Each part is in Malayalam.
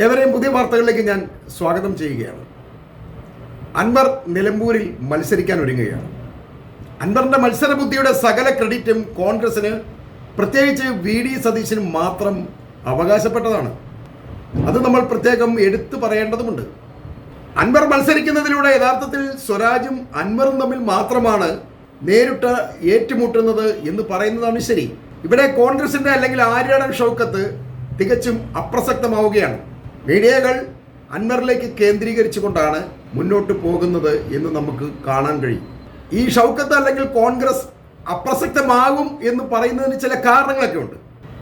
ഏവരെയും പുതിയ വാർത്തകളിലേക്ക് ഞാൻ സ്വാഗതം ചെയ്യുകയാണ്. അൻവർ നിലമ്പൂരിൽ മത്സരിക്കാൻ ഒരുങ്ങുകയാണ്. അൻവറിന്റെ മത്സര ബുദ്ധിയുടെ സകല ക്രെഡിറ്റും കോൺഗ്രസിന്, പ്രത്യേകിച്ച് VD സതീശന് മാത്രം അവകാശപ്പെട്ടതാണ്. അത് നമ്മൾ പ്രത്യേകം എടുത്തു പറയേണ്ടതുണ്ട്. അൻവർ മത്സരിക്കുന്നതിലൂടെ യഥാർത്ഥത്തിൽ സ്വരാജും അൻവറും തമ്മിൽ മാത്രമാണ് നേരിട്ട് ഏറ്റുമുട്ടുന്നത് എന്ന് പറയുന്നതാണ് ശരി. ഇവിടെ കോൺഗ്രസിന്റെ അല്ലെങ്കിൽ ആര്യാടൻ ഷൗക്കത്ത് തികച്ചും അപ്രസക്തമാവുകയാണ്. മീഡിയകൾ അൻവറിലേക്ക് കേന്ദ്രീകരിച്ചുകൊണ്ടാണ് മുന്നോട്ട് പോകുന്നത് എന്ന് നമുക്ക് കാണാൻ കഴിയും. ഈ ഷൗക്കത്ത് അല്ലെങ്കിൽ കോൺഗ്രസ് അപ്രസക്തമാകും എന്ന് പറയുന്നതിന് ചില കാരണങ്ങളൊക്കെ ഉണ്ട്.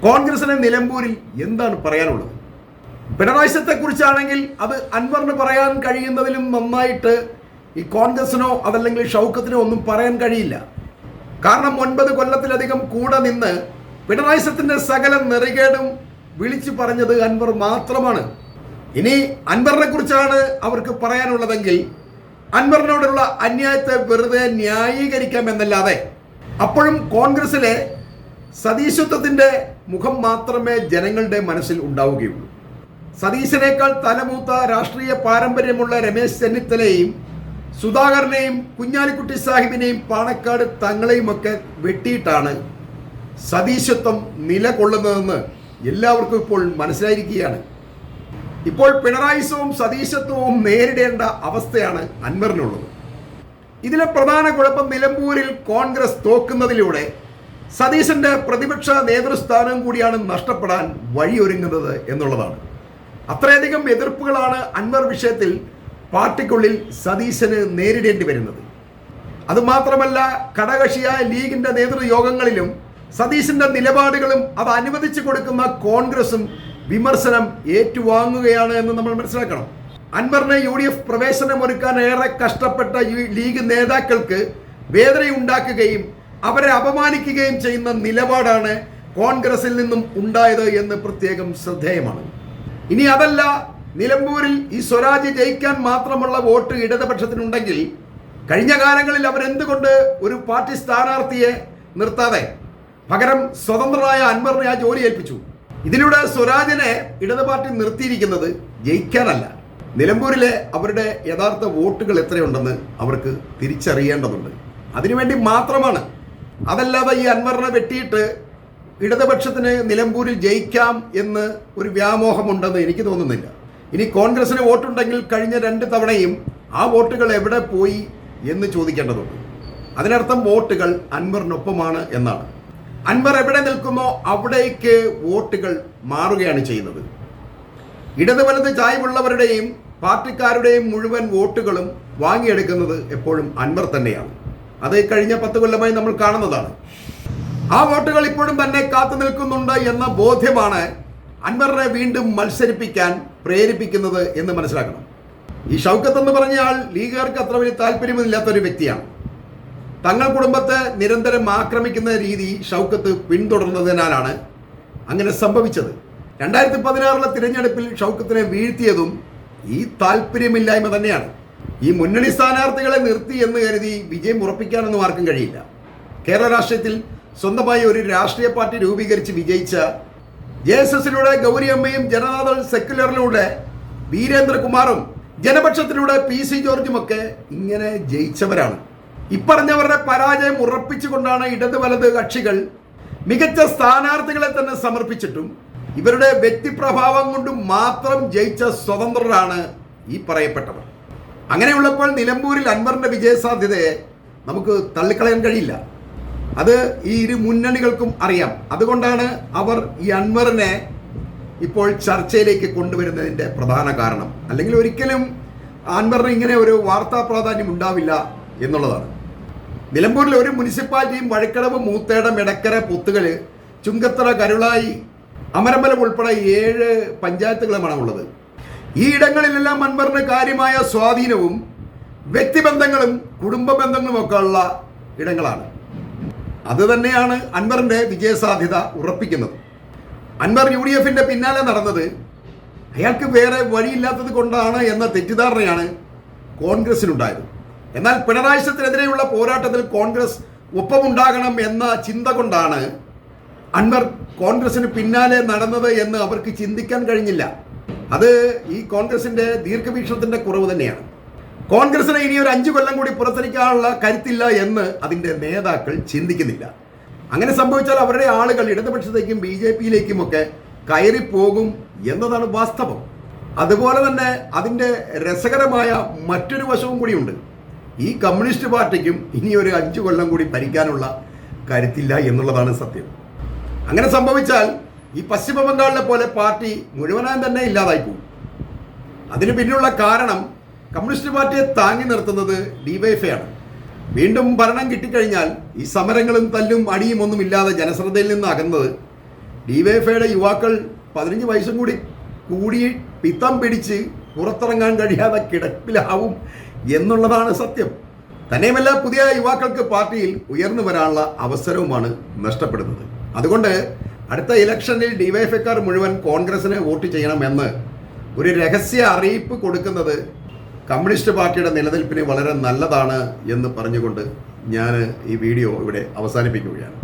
കോൺഗ്രസിന് നിലമ്പൂരിൽ എന്താണ് പറയാനുള്ളത്? പിണറായി സത്യത്തെക്കുറിച്ചാണെങ്കിൽ അത് അൻവറിന് പറയാൻ കഴിയുന്നതിലും നന്നായിട്ട് ഈ കോൺഗ്രസിനോ അതല്ലെങ്കിൽ ഷൗക്കത്തിനോ ഒന്നും പറയാൻ കഴിയില്ല. കാരണം 9 കൊല്ലത്തിലധികം കൂടെ നിന്ന് പിണറായി സത്യത്തിന്റെ സകല നെറികേടും വിളിച്ചു പറഞ്ഞത് അൻവർ മാത്രമാണ്. ഇനി അൻവറിനെ കുറിച്ചാണ് അവർക്ക് പറയാനുള്ളതെങ്കിൽ അൻവറിനോടുള്ള അന്യായത്തെ വെറുതെ ന്യായീകരിക്കാമെന്നല്ലാതെ അപ്പോഴും കോൺഗ്രസിലെ സതീശത്വത്തിന്റെ മുഖം മാത്രമേ ജനങ്ങളുടെ മനസ്സിൽ ഉണ്ടാവുകയുള്ളൂ. സതീശനേക്കാൾ തലമൂത്ത രാഷ്ട്രീയ പാരമ്പര്യമുള്ള രമേശ് ചെന്നിത്തലയെയും സുധാകരനെയും കുഞ്ഞാലിക്കുട്ടി സാഹിബിനെയും പാണക്കാട് തങ്ങളെയും ഒക്കെ വെട്ടിയിട്ടാണ് സതീശത്വം നിലകൊള്ളുന്നതെന്ന് എല്ലാവർക്കും ഇപ്പോൾ മനസ്സിലായിരിക്കുകയാണ്. ഇപ്പോൾ പിണറായിസവും സതീശത്വവും നേരിടേണ്ട അവസ്ഥയാണ് അൻവറിനുള്ളത്. ഇതിലെ പ്രധാന കുഴപ്പം നിലമ്പൂരിൽ കോൺഗ്രസ് തോക്കുന്നതിലൂടെ സതീശന്റെ പ്രതിപക്ഷ നേതൃസ്ഥാനം കൂടിയാണ് നഷ്ടപ്പെടാൻ വഴിയൊരുങ്ങുന്നത് എന്നുള്ളതാണ്. അത്രയധികം എതിർപ്പുകളാണ് അൻവർ വിഷയത്തിൽ പാർട്ടിക്കുള്ളിൽ സതീശന് നേരിടേണ്ടി വരുന്നത്. അതുമാത്രമല്ല, ഘടകകക്ഷിയായ ലീഗിന്റെ നേതൃയോഗങ്ങളിലും സതീശന്റെ നിലപാടുകളും അത് അനുവദിച്ചു കൊടുക്കുന്ന കോൺഗ്രസും വിമർശനം ഏറ്റുവാങ്ങുകയാണ് എന്ന് നമ്മൾ മനസ്സിലാക്കണം. അൻവറിന് UDF പ്രവേശനമൊരുക്കാൻ ഏറെ കഷ്ടപ്പെട്ട ലീഗ് നേതാക്കൾക്ക് വേദനയുണ്ടാക്കുകയും അവരെ അപമാനിക്കുകയും ചെയ്യുന്ന നിലപാടാണ് കോൺഗ്രസിൽ നിന്നും ഉണ്ടായത് എന്ന് പ്രത്യേകം ശ്രദ്ധേയമാണ്. ഇനി അതല്ല, നിലമ്പൂരിൽ ഈ സ്വരാജ് ജയിക്കാൻ മാത്രമുള്ള വോട്ട് ഇടതുപക്ഷത്തിനുണ്ടെങ്കിൽ കഴിഞ്ഞ കാലങ്ങളിൽ അവരെന്തുകൊണ്ട് ഒരു പാർട്ടി സ്ഥാനാർത്ഥിയെ നിർത്താതെ പകരം സ്വതന്ത്രനായ അൻവറിനെ ആ ജോലി ഏൽപ്പിച്ചു? ഇതിലൂടെ സ്വരാജിനെ ഇടതു പാർട്ടി നിർത്തിയിരിക്കുന്നത് ജയിക്കാനല്ല, നിലമ്പൂരിലെ അവരുടെ യഥാർത്ഥ വോട്ടുകൾ എത്രയുണ്ടെന്ന് അവർക്ക് തിരിച്ചറിയേണ്ടതുണ്ട്. അതിനുവേണ്ടി മാത്രമാണ്. അതല്ലാതെ ഈ അൻവറിനെ വെട്ടിയിട്ട് ഇടതുപക്ഷത്തിന് നിലമ്പൂരിൽ ജയിക്കാം എന്ന് ഒരു വ്യാമോഹമുണ്ടെന്ന് എനിക്ക് തോന്നുന്നില്ല. ഇനി കോൺഗ്രസിന് വോട്ടുണ്ടെങ്കിൽ കഴിഞ്ഞ 2 തവണയും ആ വോട്ടുകൾ എവിടെ പോയി എന്ന് ചോദിക്കേണ്ടതുണ്ട്. അതിനർത്ഥം വോട്ടുകൾ അൻവറിനൊപ്പമാണ് എന്നാണ്. അൻവർ എവിടെ നിൽക്കുന്നോ അവിടേക്ക് വോട്ടുകൾ മാറുകയാണ് ചെയ്യുന്നത്. ഇടത് വലത് ചായ്വുള്ളവരുടെയും പാർട്ടിക്കാരുടെയും മുഴുവൻ വോട്ടുകളും വാങ്ങിയെടുക്കുന്നത് എപ്പോഴും അൻവർ തന്നെയാണ്. അത് കഴിഞ്ഞ 10 കൊല്ലമായി നമ്മൾ കാണുന്നതാണ്. ആ വോട്ടുകൾ ഇപ്പോഴും തന്നെ കാത്തു നിൽക്കുന്നുണ്ട് എന്ന ബോധ്യമാണ് അൻവറിനെ വീണ്ടും മത്സരിപ്പിക്കാൻ പ്രേരിപ്പിക്കുന്നത് എന്ന് മനസ്സിലാക്കണം. ഈ ഷൗക്കത്ത് എന്ന് പറഞ്ഞാൽ ലീഗുകാർക്ക് അത്ര വലിയ താല്പര്യമില്ലാത്തൊരു വ്യക്തിയാണ്. തങ്ങൾ കുടുംബത്തെ നിരന്തരം ആക്രമിക്കുന്ന രീതി ഷൗക്കത്ത് പിന്തുടർന്നതിനാലാണ് അങ്ങനെ സംഭവിച്ചത്. 2016 തിരഞ്ഞെടുപ്പിൽ ഷൗക്കത്തിനെ വീഴ്ത്തിയതും ഈ താല്പര്യമില്ലായ്മ തന്നെയാണ്. ഈ മുന്നണി സ്ഥാനാർത്ഥികളെ നിർത്തി എന്ന് കരുതി വിജയം ഉറപ്പിക്കാനൊന്നും ആർക്കും കഴിയില്ല. കേരള രാഷ്ട്രീയത്തിൽ സ്വന്തമായി ഒരു രാഷ്ട്രീയ പാർട്ടി രൂപീകരിച്ച് വിജയിച്ച JSSലൂടെ ഗൗരിയമ്മയും ജനതാദൾ സെക്യുലറിലൂടെ വീരേന്ദ്രകുമാറും ജനപക്ഷത്തിലൂടെ PC ജോർജുമൊക്കെ ഇങ്ങനെ ജയിച്ചവരാണ്. ഇപ്പറഞ്ഞവരുടെ പരാജയം ഉറപ്പിച്ചുകൊണ്ടാണ് ഇടത് വലത് കക്ഷികൾ മികച്ച സ്ഥാനാർത്ഥികളെ തന്നെ സമർപ്പിച്ചിട്ടും ഇവരുടെ വ്യക്തിപ്രഭാവം കൊണ്ട് മാത്രം ജയിച്ച സ്വതന്ത്രരാണ് ഈ പറയപ്പെട്ടവർ. അങ്ങനെയുള്ളപ്പോൾ നിലമ്പൂരിൽ അൻവറിന്റെ വിജയസാധ്യതയെ നമുക്ക് തള്ളിക്കളയാൻ കഴിയില്ല. അത് ഈ ഇരു മുന്നണികൾക്കും അറിയാം. അതുകൊണ്ടാണ് അവർ ഈ അൻവറിനെ ഇപ്പോൾ ചർച്ചയിലേക്ക് കൊണ്ടുവരുന്നതിൻ്റെ പ്രധാന കാരണം. അല്ലെങ്കിൽ ഒരിക്കലും അൻവറിന് ഇങ്ങനെ ഒരു വാർത്താ പ്രാധാന്യം ഉണ്ടാവില്ല എന്നുള്ളതാണ്. നിലമ്പൂരിൽ ഒരു മുനിസിപ്പാലിറ്റിയും വഴിക്കടവ്, മൂത്തേടം, എടക്കര, പുത്തുകല്, ചുങ്കത്തറ, കരുളായി, അമരമ്പലം ഉൾപ്പെടെ 7 പഞ്ചായത്തുകളുമാണ് ഉള്ളത്. ഈ ഇടങ്ങളിലെല്ലാം അൻവറിന് കാര്യമായ സ്വാധീനവും വ്യക്തിബന്ധങ്ങളും കുടുംബ ബന്ധങ്ങളും ഒക്കെ ഉള്ള ഇടങ്ങളാണ്. അത് തന്നെയാണ് അൻവറിന്റെ വിജയസാധ്യത ഉറപ്പിക്കുന്നത്. അൻവർ UDFന്റെ പിന്നാലെ നടന്നത് അയാൾക്ക് വേറെ വഴിയില്ലാത്തത് കൊണ്ടാണ് എന്ന തെറ്റിദ്ധാരണയാണ് കോൺഗ്രസിനുണ്ടായത്. എന്നാൽ പിണറായി സത്യത്തിനെതിരെയുള്ള പോരാട്ടത്തിൽ കോൺഗ്രസ് ഒപ്പമുണ്ടാകണം എന്ന ചിന്ത കൊണ്ടാണ് അൻവർ കോൺഗ്രസിന് പിന്നാലെ നടന്നത് എന്ന് അവർക്ക് ചിന്തിക്കാൻ കഴിഞ്ഞില്ല. അത് ഈ കോൺഗ്രസിന്റെ ദീർഘവീക്ഷണത്തിന്റെ കുറവ് തന്നെയാണ്. കോൺഗ്രസിന് ഇനി ഒരു 5 കൊല്ലം കൂടി പുറത്തിരിക്കാനുള്ള കരുത്തില്ല എന്ന് അതിന്റെ നേതാക്കൾ ചിന്തിക്കുന്നില്ല. അങ്ങനെ സംഭവിച്ചാൽ അവരുടെ ആളുകൾ ഇടതുപക്ഷത്തേക്കും BJPയിലേക്കും ഒക്കെ കയറിപ്പോകും എന്നതാണ് വാസ്തവം. അതുപോലെ തന്നെ അതിൻ്റെ രസകരമായ മറ്റൊരു വശവും കൂടിയുണ്ട്. ഈ കമ്മ്യൂണിസ്റ്റ് പാർട്ടിക്കും ഇനി ഒരു 5 കൊല്ലം കൂടി ഭരിക്കാനുള്ള കരുത്തില്ല എന്നുള്ളതാണ് സത്യം. അങ്ങനെ സംഭവിച്ചാൽ ഈ പശ്ചിമ ബംഗാളിലെ പോലെ പാർട്ടി മുഴുവനായി തന്നെ ഇല്ലാതായി പോകും. അതിന് പിന്നിലുള്ള കാരണം കമ്മ്യൂണിസ്റ്റ് പാർട്ടിയെ താങ്ങി നിർത്തുന്നത് DYFI ആണ്. വീണ്ടും ഭരണം കിട്ടിക്കഴിഞ്ഞാൽ ഈ സമരങ്ങളും തല്ലും അടിയും ഒന്നും ഇല്ലാതെ ജനശ്രദ്ധയിൽ നിന്ന് അകന്നത് DYFIയുടെ യുവാക്കൾ 15 വയസ്സും കൂടി പിത്തം പിടിച്ച് പുറത്തിറങ്ങാൻ കഴിയാതെ കിടപ്പിലാവും എന്നുള്ളതാണ് സത്യം. തന്നെയുമല്ല, പുതിയ യുവാക്കൾക്ക് പാർട്ടിയിൽ ഉയർന്നു വരാനുള്ള അവസരവുമാണ് നഷ്ടപ്പെടുന്നത്. അതുകൊണ്ട് അടുത്ത ഇലക്ഷനിൽ DYFIക്കാർ മുഴുവൻ കോൺഗ്രസിന് വോട്ട് ചെയ്യണമെന്ന് ഒരു രഹസ്യ അറിയിപ്പ് കൊടുക്കുന്നത് കമ്മ്യൂണിസ്റ്റ് പാർട്ടിയുടെ നിലനിൽപ്പിന് വളരെ നല്ലതാണ് എന്ന് പറഞ്ഞുകൊണ്ട് ഞാൻ ഈ വീഡിയോ ഇവിടെ അവസാനിപ്പിക്കുകയാണ്.